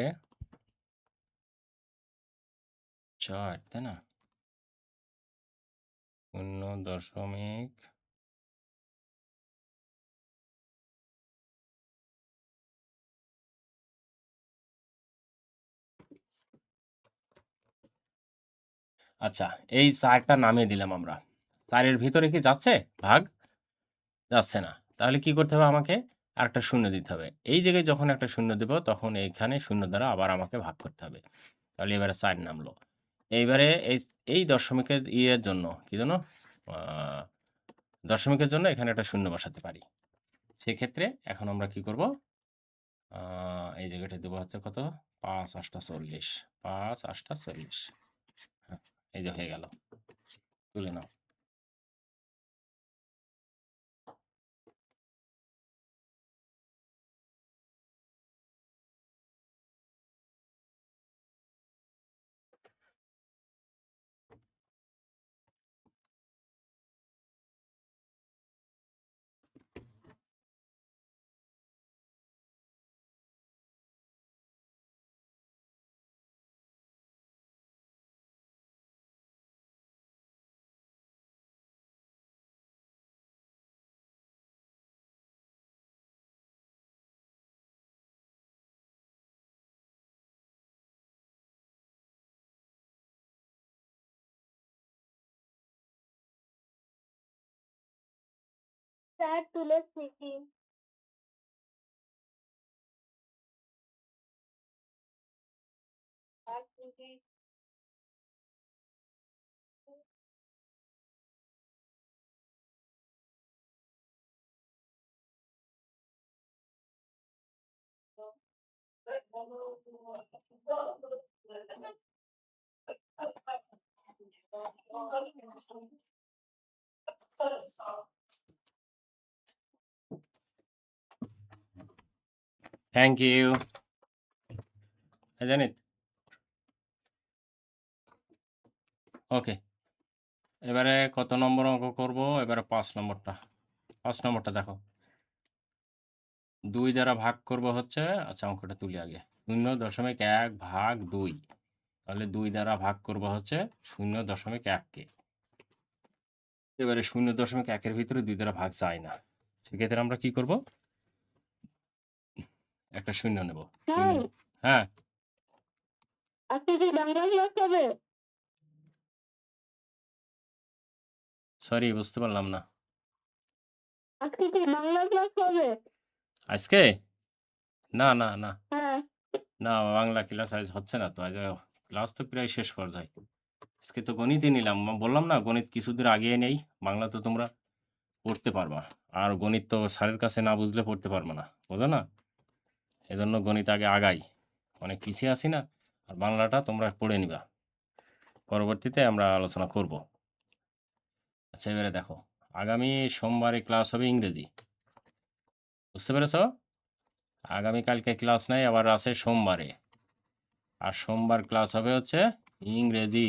৪, তাই না? ০. আচ্ছা, এই ৪টা নামিয়ে দিলাম আমরা। ৪ এর ভিতরে কি যাচ্ছে ভাগ? যাচ্ছে না। তাহলে কি করতে হবে আমাকে? আরেকটা শূন্য দিতে হবে। এই জায়গায় যখন একটা শূন্য দেব, তখন এইখানে শূন্য দ্বারা আবার আমাকে ভাগ করতে হবে। তাহলে এবারে ৪ নামলো। এইবারে এই দশমিকের ইয়ের জন্য কি যেন? আ দশমিকের জন্য এখানে একটা শূন্য বসাতে পারি। সেক্ষেত্রে এখন আমরা কি করব? আ এই জায়গাটায় দেব হচ্ছে কত? ৫ ৮ ৪০। ৫ ৮ ৪০। হ্যাঁ, এই যে হয়ে গেল। তুলে নাও। স্যার তুলেছি। Thank you. জানি ওকে। এবারে কত নম্বর অঙ্ক করব? এবারে ৫ নম্বরটা। ৫ নম্বরটা দেখো। ২ দ্বারা ভাগ করব হচ্ছে, আচ্ছা অঙ্কটা তুলি আগে। ০.১ ভাগ ২। তাহলে ২ দ্বারা ভাগ করব হচ্ছে ০.১ কে। এবারে ০.১ এর ভিতরে ২ দ্বারা ভাগ যায় না। সেক্ষেত্রে আমরা কি করব? একটা শূন্য নেব। স্যার, হ্যাঁ, আজকে কি বাংলা ক্লাস হবে? সরি বুঝতে পারলাম না। আজকে কি বাংলা ক্লাস হবে? আজকে? না, না, না। হ্যাঁ। না, বাংলা ক্লাস আজ হচ্ছে না তো। আজ ক্লাস তো প্রায় শেষ পর্যায়ে। আজকে তো গণিতই নিলাম। বললাম না গণিত কিছুদূর আগিয়ে নেই। বাংলা তো তোমরা পড়তে পারবা। আর গণিত তো স্যারের কাছে না বুঝলে পড়তে পারবা না। বোঝো না? এজন্য গণিত আগে আগাই। অনেক পিছিয়ে আছি না? আর বাংলাটা তোমরা পড়ে নিবা। পরবর্তীতে আমরা আলোচনা করব। আচ্ছা এবারে দেখো। আগামী সোমবারে ক্লাস হবে ইংরেজি। বুঝতে পেরেছ? আগামীকালকে ক্লাস নাই, আবার আছে সোমবারে। আর সোমবার ক্লাস হবে হচ্ছে ইংরেজি।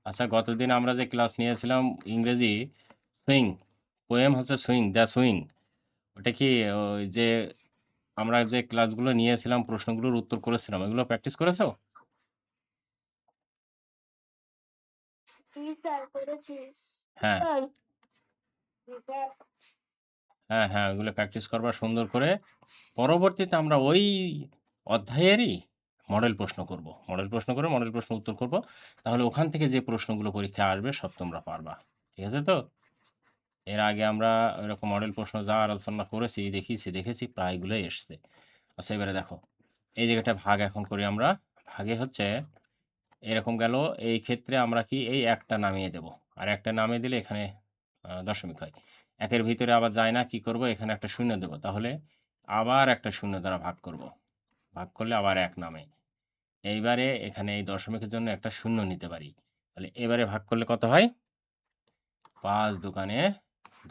আচ্ছা গতদিন আমরা যে ক্লাস নিয়েছিলাম ইংরেজি সুইং, পোয়েম হচ্ছে সুইং, দ্য সুইং। ওটা কি ওই যে আমরা যে ক্লাসগুলো নিয়েছিলাম প্রশ্নগুলোর উত্তর করেছিলাম, এগুলো প্র্যাকটিস করেছো? জি স্যার, করেছি। হ্যাঁ, স্যার, স্যার, হ্যাঁ, হ্যাঁ, ওগুলো প্র্যাকটিস করবা সুন্দর করে। পরবর্তীতে আমরা ওই অধ্যায়েরই মডেল প্রশ্ন করব। মডেল প্রশ্ন করে মডেল প্রশ্ন উত্তর করব। তাহলে ওখান থেকে যে প্রশ্নগুলো পরীক্ষায় আসবে সব তোমরা পারবা। ঠিক আছে তো? এর আগে আমরা ওইরকম মডেল প্রশ্ন যা আলোচনা করেছি, দেখেছি প্রায়গুলোই এসছে। আচ্ছা এবারে দেখো। এই জায়গাটা ভাগ এখন করি আমরা। ভাগে হচ্ছে এরকম গেল। এই ক্ষেত্রে আমরা কি এই একটা নামিয়ে দেব। আর একটা নামিয়ে দিলে এখানে দশমিক হয়। একের ভিতরে আবার যায় না, কি করব? এখানে একটা শূন্য দেব। তাহলে আবার একটা শূন্য দ্বারা ভাগ করব। ভাগ করলে আবার ১ নামে। এইবারে এখানে এই দশমিকের জন্য একটা শূন্য নিতে পারি। তাহলে এবারে ভাগ করলে কত হয়? ৫ দোকানে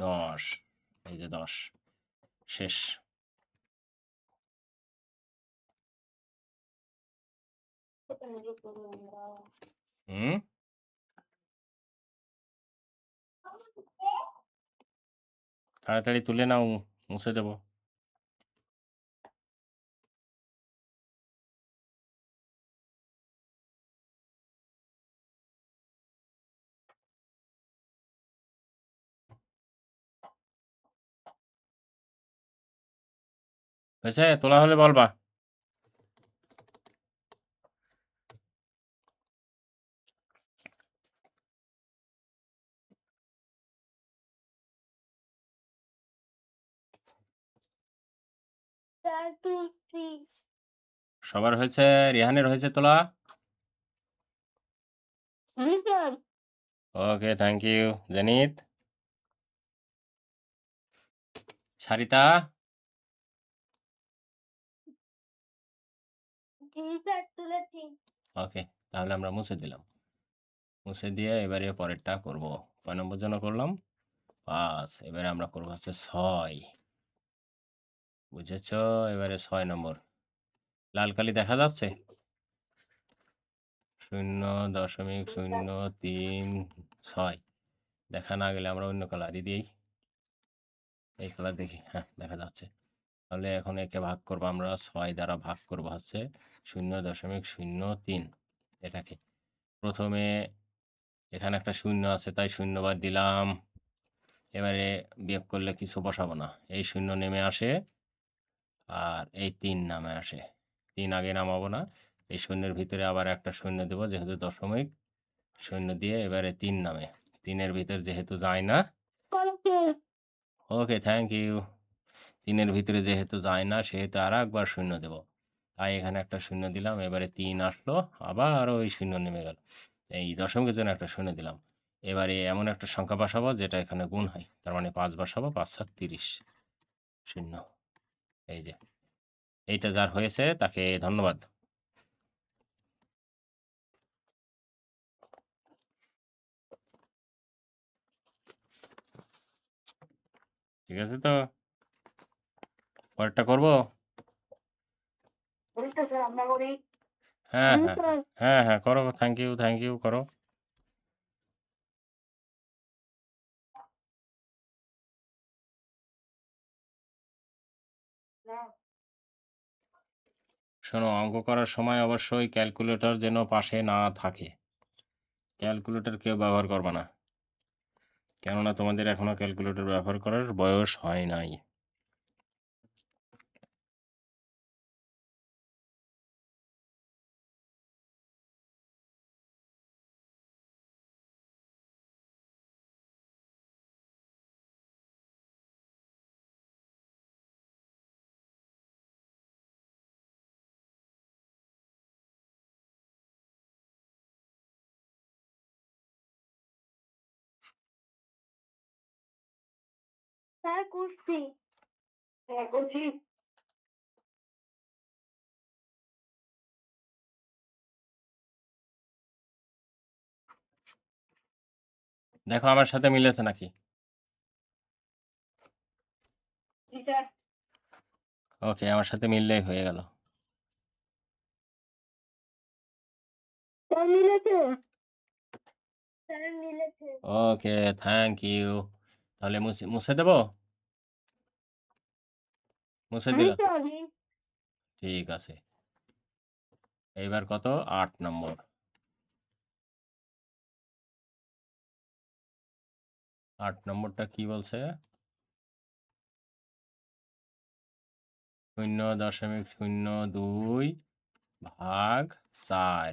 ১০। এই যে ১০ শেষ। হুম? তাড়াতাড়ি তুলে নাও, মুছে দেব। হয়েছে? তোলা হলে বলবা। স্যার তুলসী। সবার হয়েছে? রিহানের হয়েছে তোলা? জি sir. Okay, thank you. Jenit? Sarita? জি স্যার তুলেছি। ওকে, তাহলে আমরা মুছে দিলাম। মুছে দিয়ে এবারে পরেরটা করব। কয় নম্বর জন্য করলাম? ৫। এবারে আমরা করব হচ্ছে ৬। বুঝেছ? এবারে ৬ নম্বর। লাল কালি দেখা যাচ্ছে? ০.০৩৬। দেখা না গেলে আমরা অন্য কালারই দিই। এই কালার দেখি। হ্যাঁ, দেখা যাচ্ছে। তাহলে এখন একে ভাগ করব আমরা ৬ দ্বারা ভাগ করব হচ্ছে ০.০৩। এটাকে। প্রথমে এখানে একটা শূন্য আছে তাই শূন্য বাদ দিলাম। এবারে বিয়োগ করলে কিছু বসাবো না। এই শূন্য নেমে আসে আর এই ৩ নামে আসে। ৩ আগে নামাবো না। এই শূন্যের ভিতরে আবার একটা শূন্য দেব যেহেতু দশমিক। শূন্য দিয়ে এবারে ৩ নামে। ৩ এর ভিতর যেহেতু যায় না। করেছে। ওকে, থ্যাংক ইউ। ৩ এর ভিতরে যেহেতু যায় না সেহেতু আরেকবার শূন্য দেব। তাই এখানে একটা শূন্য দিলাম। এবারে ৩ আসলো, আবার ওই শূন্য নেমে গেল। এই দশমিকের জন্য একটা শূন্য দিলাম। এবারে এমন একটা সংখ্যা বসাবো যেটা এখানে গুণ হয়। তার মানে ৫ বসাবো, ৫ ৭ ৩০। শূন্য। এই যে। এইটা যার হয়েছে তাকে ধন্যবাদ। ঠিক আছে তো? পরেরটা করব? বলতে স্যার আমরা করি। হ্যাঁ, জি হ্যাঁ, স্যার। হ্যাঁ, হ্যাঁ, করো। থ্যাংক ইউ, করো। শোনো, অঙ্ক করার সময় অবশ্যই ক্যালকুলেটর যেন পাশে না থাকে। ক্যালকুলেটর কেউ ব্যবহার করবে না। কেননা তোমাদের এখনো ক্যালকুলেটর ব্যবহার করার বয়স হয় নাই। স্যার করছি। হ্যাঁ করছি। দেখো আমার সাথে মিলেছে নাকি? জি স্যার। ওকে, আমার সাথে মিললেই হয়ে গেল। স্যার মিলেছে। স্যার মিলেছে। ওকে, থ্যাংক ইউ। তাহলে মুছে দেবো? মুছে জি দিলাম। স্যার। ঠিক আছে। এইবার কত? ৮ নম্বর। ৮ নম্বরটা কি বলছে? ০.০২ ভাগ ৪।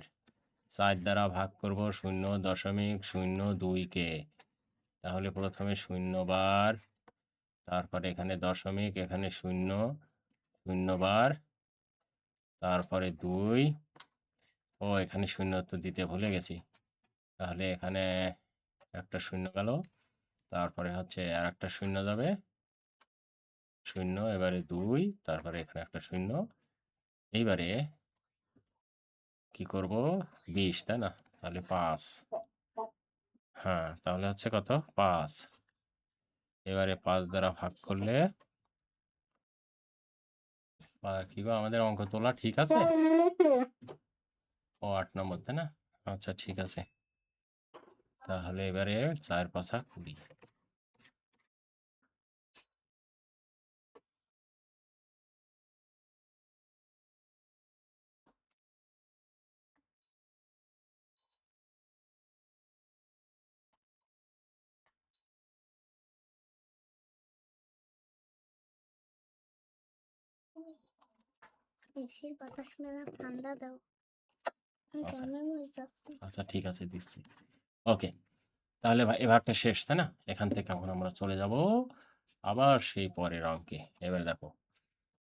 ৪ দ্বারা ভাগ করব ০.০২ কে। তাহলে প্রথমে ০ বার, তারপরে এখানে দশমিক, এখানে ০, ০ বার, তারপরে ২, ও এখানে শূন্য তো দিতে ভুলে গেছি। তাহলে এখানে একটা শূন্য গেল, তারপরে হচ্ছে আর একটা শূন্য যাবে, শূন্য, এবারে 2, তারপরে এখানে একটা শূন্য। এইবারে কি করব, 20, তাই না? তাহলে 5, হ্যাঁ, তাহলে হচ্ছে কত, 5। এবারে 5 দ্বারা ভাগ করলে কি গো, আমাদের অঙ্ক তোলা ঠিক আছে? ও 8 নম্বর, তাই না? আচ্ছা ঠিক আছে। তাহলে এবারে 4 5 20। এসির বাতাস মেলা ঠান্ডা দাও। আমি আচ্ছা গরমের মধ্যে যাচ্ছি। আচ্ছা ঠিক আছে, দিচ্ছি। ওকে, তাহলে ভাই এই ভাগটা শেষ, তাই না? এখান থেকে এখন আমরা চলে যাব আবার সেই পরের অঙ্কে। এবারে দেখো,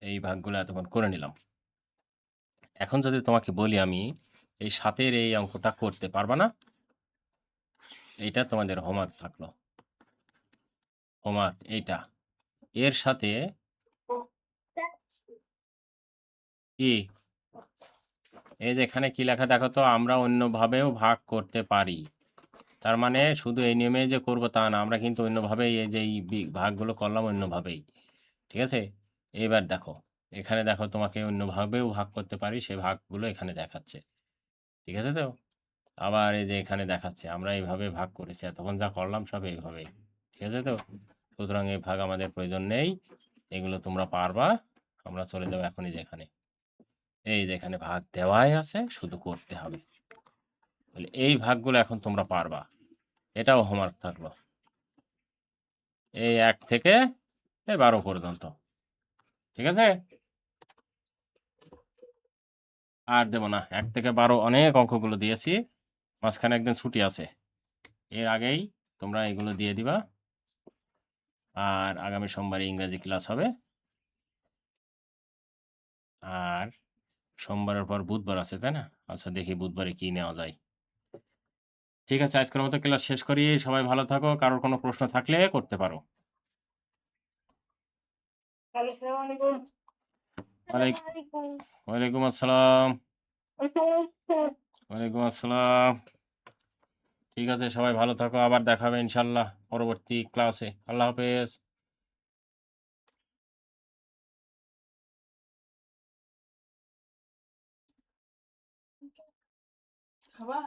এই ভাগগুলো এতক্ষণ করে নিলাম। এখন যদি তোমাকে বলি আমি এই 7-এর এই অঙ্কটা করতে পারবা না? এইটা তোমাদের হোমওয়ার্ক থাকলো। হোমওয়ার্ক এইটা, এর সাথে কি, এই যে এখানে কি লেখা দেখো তো, আমরা অন্যভাবেও ভাগ করতে পারি। তার মানে শুধু এই নিয়মে যে করব তা না, আমরা কিন্তু অন্যভাবেই এই যে এই ভাগগুলো করলাম অন্যভাবেই। ঠিক আছে? এইবার দেখো, এখানে দেখো তোমাকে অন্যভাবেও ভাগ করতে পারি, সেই ভাগগুলো এখানে দেখাচ্ছে। ঠিক আছে তো? আবার এই যে এখানে দেখাচ্ছে আমরা এইভাবে ভাগ করেছি, এতক্ষণ যা করলাম সব এইভাবেই। ঠিক আছে তো? সুতরাং এই ভাগ আমাদের প্রয়োজন নেই, এগুলো তোমরা পারবা। আমরা চলে যাবো এখনই যেখানে, এই যে এখানে ভাগ দেওয়াই আছে, শুধু করতে হবে। তাহলে এই ভাগগুলো এখন তোমরা পারবা, এটাও হোমওয়ার্ক থাকলো। এই 1 থেকে এই 12 পর্যন্ত। ঠিক আছে? আর দেব না, 1 থেকে 12 অনেক অঙ্কগুলো দিয়েছি, মাঝখানে একদিন ছুটি আছে, এর আগেই তোমরা এগুলো দিয়ে দিবা। আর আগামী সোমবারে ইংরেজি ক্লাস হবে, আর সোমবারের পর বুধবার আছে, তাই না? আচ্ছা দেখি বুধবারে কি নেওয়া যায়। ঠিক আছে, আজকের মতো ক্লাস শেষ করি। সবাই ভালো থাকো, কারোর কোনো প্রশ্ন থাকলে করতে পারো। ওয়ালাইকুম আসসালাম। ওয়ালাইকুম আসসালাম। ঠিক আছে, সবাই ভালো থাকো, আবার দেখা হবে ইনশাল্লাহ পরবর্তী ক্লাসে। আল্লাহ হাফেজ। খাবা?